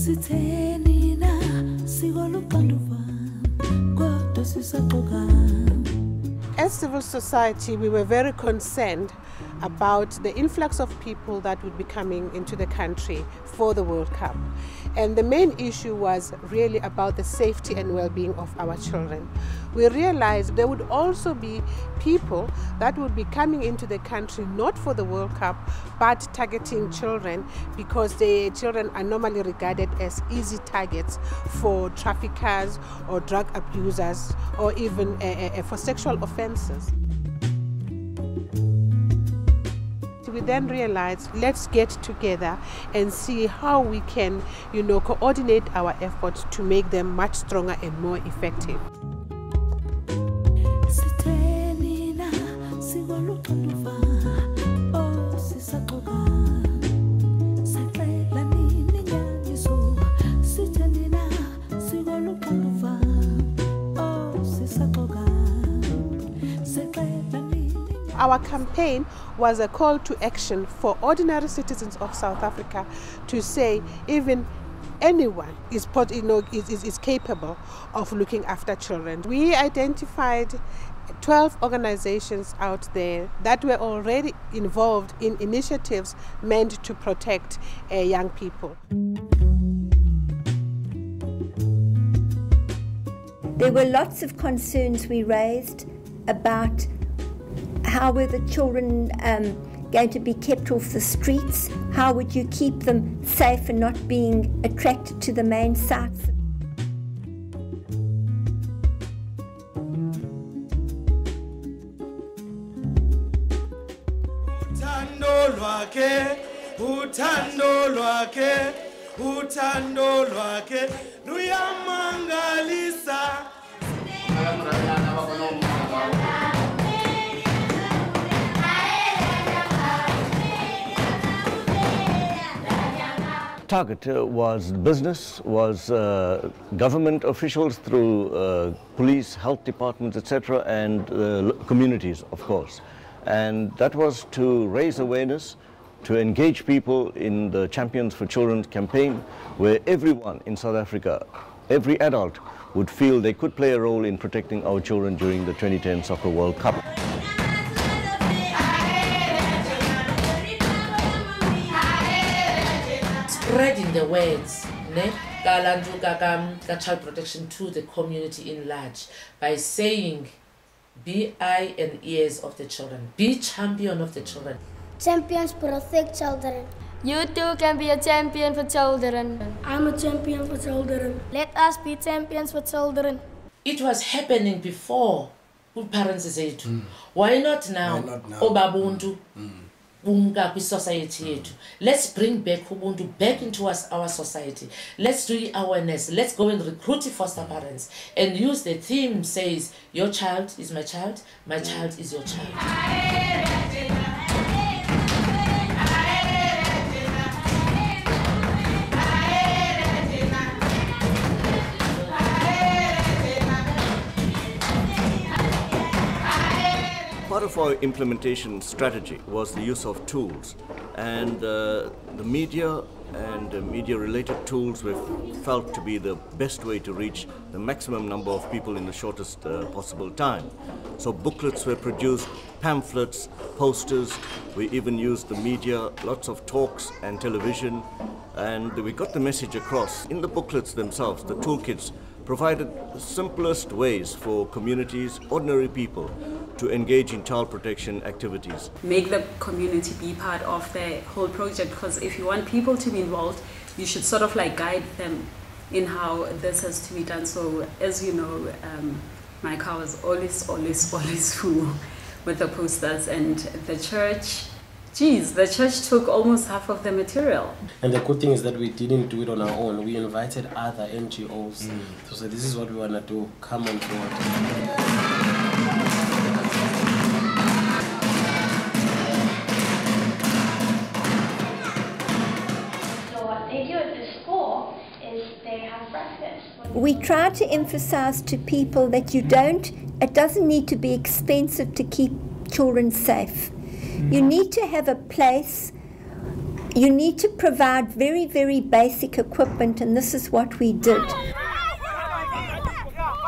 As civil society, we were very concerned about the influx of people that would be coming into the country for the World Cup. And the main issue was really about the safety and well-being of our children. We realized there would also be people that would be coming into the country not for the World Cup, but targeting children, because the children are normally regarded as easy targets for traffickers or drug abusers, or even for sexual offenses. We then realized, let's get together and see how we can, coordinate our efforts to make them much stronger and more effective. Our campaign was a call to action for ordinary citizens of South Africa to say even anyone is capable of looking after children. We identified 12 organizations out there that were already involved in initiatives meant to protect young people. There were lots of concerns we raised about how were the children going to be kept off the streets? How would you keep them safe and not being attracted to the main sites? Target was business, was government officials through police, health departments, etc., and communities, of course. And that was to raise awareness, to engage people in the Champions for Children campaign, where everyone in South Africa, every adult, would feel they could play a role in protecting our children during the 2010 Soccer World Cup. Spreading the words, child protection to the community in large by saying, be eye and ears of the children, be champion of the children. Champions protect children. You too can be a champion for children. I'm a champion for children. Let us be champions for children. It was happening before. Parents say, why not now? Obabuntu. Society. Let's bring back Ubuntu back into our society. Let's do awareness. Let's go and recruit foster parents and use the theme says, your child is my child is your child. Part of our implementation strategy was the use of tools, and the media and media-related tools were felt to be the best way to reach the maximum number of people in the shortest possible time. So booklets were produced, pamphlets, posters. We even used the media, lots of talks and television, and we got the message across. In the booklets themselves, the toolkits provided the simplest ways for communities, ordinary people, to engage in child protection activities. Make the community be part of the whole project, because if you want people to be involved, you should sort of like guide them in how this has to be done. So as you know, my car was always full with the posters, and the church, the church took almost half of the material. And the good thing is that we didn't do it on our own. We invited other NGOs. So this is what we want to do, come on board. We try to emphasize to people that it doesn't need to be expensive to keep children safe. You need to have a place You need to provide very, very basic equipment, and this is what we did.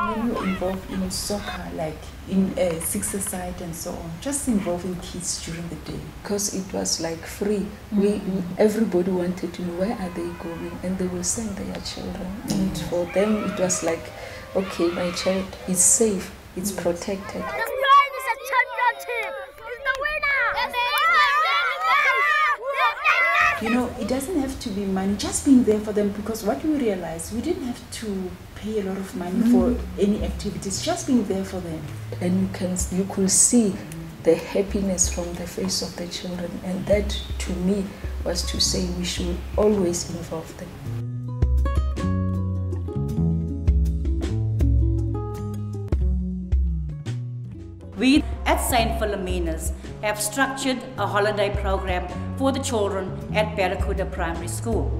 When you're involved in soccer, like in six-a-side and so on, just involving kids during the day, because it was like free. Everybody wanted to know where are they going, and they will send their children. And for them, it was like, okay, my child is safe, it's protected. You know, it doesn't have to be money, just being there for them, because what we realized, we didn't have to pay a lot of money for any activities, just being there for them. And you could see the happiness from the face of the children, and that to me was to say we should always involve them. We at St. Philomena's have structured a holiday program for the children at Barracuda Primary School.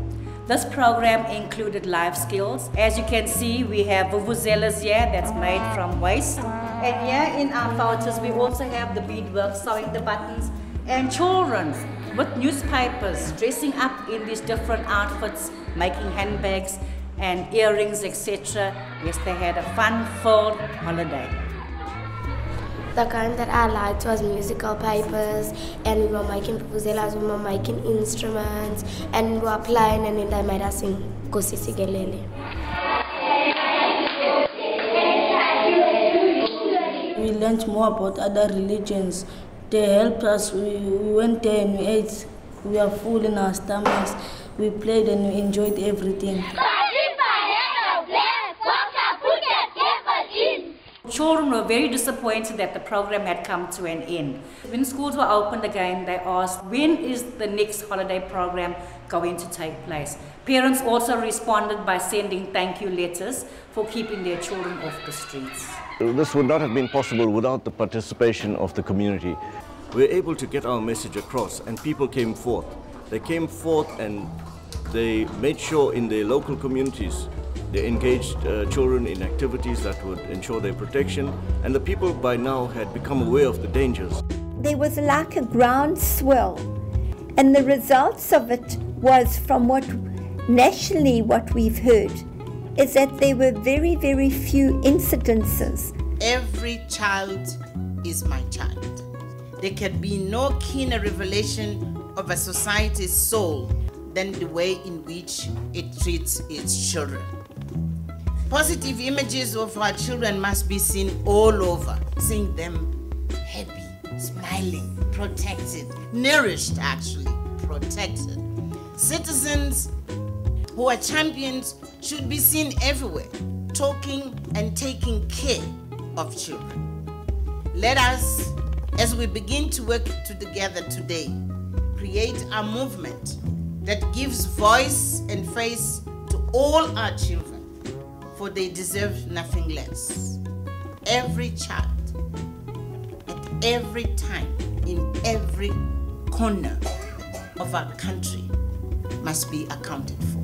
This program included life skills. As you can see, we have vuvuzelas here that's made from waste. And here in our photos, we also have the beadwork, sewing the buttons, and children with newspapers, dressing up in these different outfits, making handbags and earrings, etc. Yes, they had a fun-filled holiday. The kind that I liked was musical papers, and we were making vuvuzelas, we were making instruments, and we were playing, and then they made us sing Nkosi Sikelel. We learned more about other religions. They helped us. We went there and we ate. We were full in our stomachs. We played and we enjoyed everything. Children were very disappointed that the program had come to an end. When schools were opened again, they asked, when is the next holiday program going to take place? Parents also responded by sending thank you letters for keeping their children off the streets. This would not have been possible without the participation of the community. We were able to get our message across, and people came forth. They came forth and they made sure in their local communities they engaged children in activities that would ensure their protection, and the people by now had become aware of the dangers. There was like a groundswell, and the results of it was, from what nationally what we've heard, is that there were very, very few incidences. Every child is my child. There can be no keener revelation of a society's soul than the way in which it treats its children. Positive images of our children must be seen all over, seeing them happy, smiling, protected, nourished actually, protected. Citizens who are champions should be seen everywhere, talking and taking care of children. Let us, as we begin to work together today, create a movement that gives voice and face to all our children, for they deserve nothing less. Every child, at every time, in every corner of our country, must be accounted for.